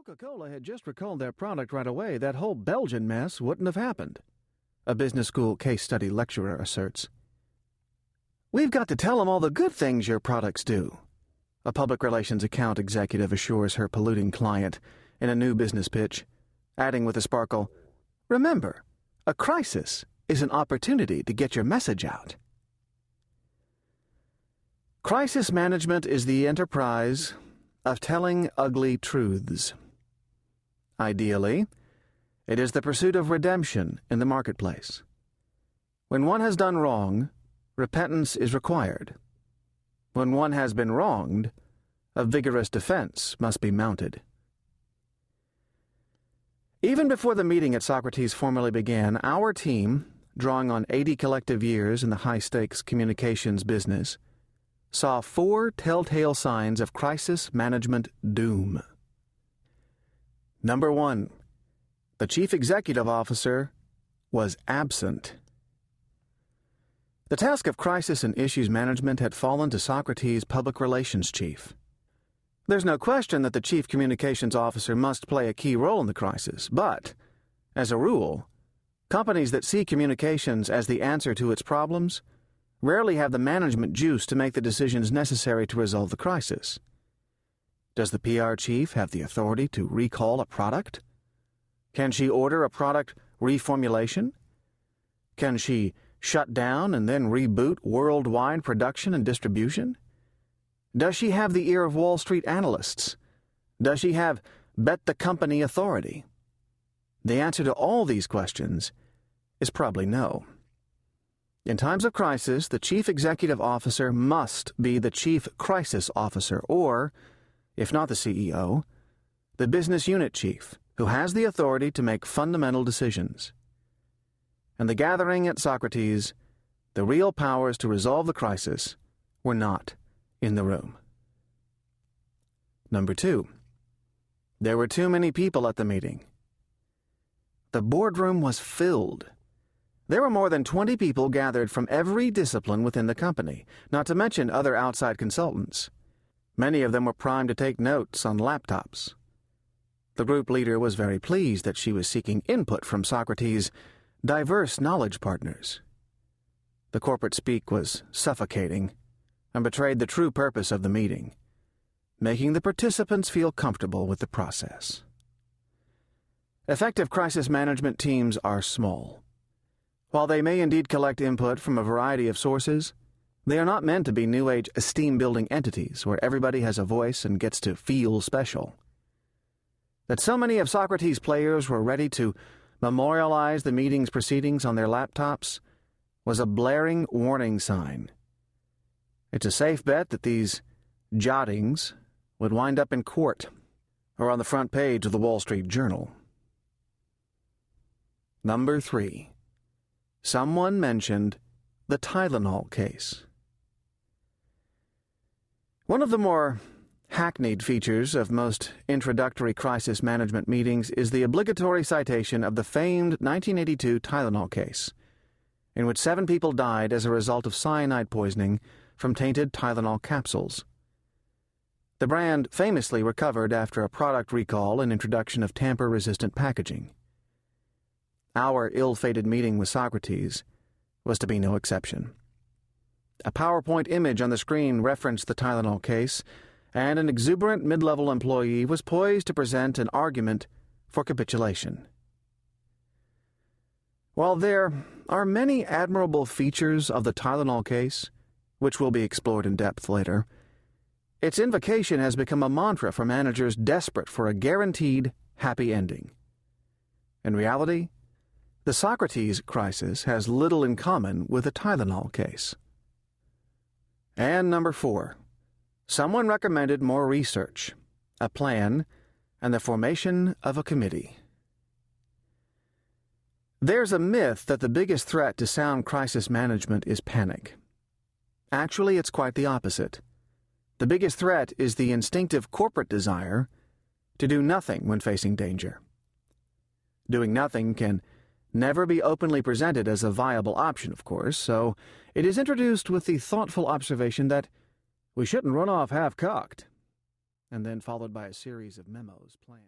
Coca-Cola had just recalled their product right away, that whole Belgian mess wouldn't have happened, a business school case study lecturer asserts. We've got to tell them all the good things your products do, a public relations account executive assures her polluting client in a new business pitch, adding with a sparkle, remember, a crisis is an opportunity to get your message out. Crisis management is the enterprise of telling ugly truths. Ideally, it is the pursuit of redemption in the marketplace. When one has done wrong, repentance is required. When one has been wronged, a vigorous defense must be mounted. Even before the meeting at Socrates formally began, our team, drawing on 80 collective years in the high-stakes communications business, saw 4 telltale signs of crisis management doom. Number 1, the chief executive officer was absent. The task of crisis and issues management had fallen to Socrates' public relations chief. There's no question that the chief communications officer must play a key role in the crisis, but, as a rule, companies that see communications as the answer to its problems rarely have the management juice to make the decisions necessary to resolve the crisis. Does the PR chief have the authority to recall a product? Can she order a product reformulation? Can she shut down and then reboot worldwide production and distribution? Does she have the ear of Wall Street analysts? Does she have bet-the-company authority? The answer to all these questions is probably no. In times of crisis, the chief executive officer must be the chief crisis officer, or, if not the CEO, the business unit chief, who has the authority to make fundamental decisions. And the gathering at Socrates, the real powers to resolve the crisis, were not in the room. Number 2, there were too many people at the meeting. The boardroom was filled. There were more than 20 people gathered from every discipline within the company, not to mention other outside consultants. Many of them were primed to take notes on laptops. The group leader was very pleased that she was seeking input from Socrates' diverse knowledge partners. The corporate speak was suffocating and betrayed the true purpose of the meeting, making the participants feel comfortable with the process. Effective crisis management teams are small. While they may indeed collect input from a variety of sources, they are not meant to be New Age esteem-building entities where everybody has a voice and gets to feel special. That so many of Socrates' players were ready to memorialize the meeting's proceedings on their laptops was a blaring warning sign. It's a safe bet that these jottings would wind up in court or on the front page of the Wall Street Journal. Number 3. Someone mentioned the Tylenol case. One of the more hackneyed features of most introductory crisis management meetings is the obligatory citation of the famed 1982 Tylenol case, in which 7 people died as a result of cyanide poisoning from tainted Tylenol capsules. The brand famously recovered after a product recall and introduction of tamper-resistant packaging. Our ill-fated meeting with Socrates was to be no exception. A PowerPoint image on the screen referenced the Tylenol case, and an exuberant mid-level employee was poised to present an argument for capitulation. While there are many admirable features of the Tylenol case, which will be explored in depth later, its invocation has become a mantra for managers desperate for a guaranteed happy ending. In reality, the Socrates crisis has little in common with the Tylenol case. And number 4, someone recommended more research, a plan, and the formation of a committee. There's a myth that the biggest threat to sound crisis management is panic. Actually, it's quite the opposite. The biggest threat is the instinctive corporate desire to do nothing when facing danger. Doing nothing can never be openly presented as a viable option, of course, so it is introduced with the thoughtful observation that we shouldn't run off half-cocked, and then followed by a series of memos planned.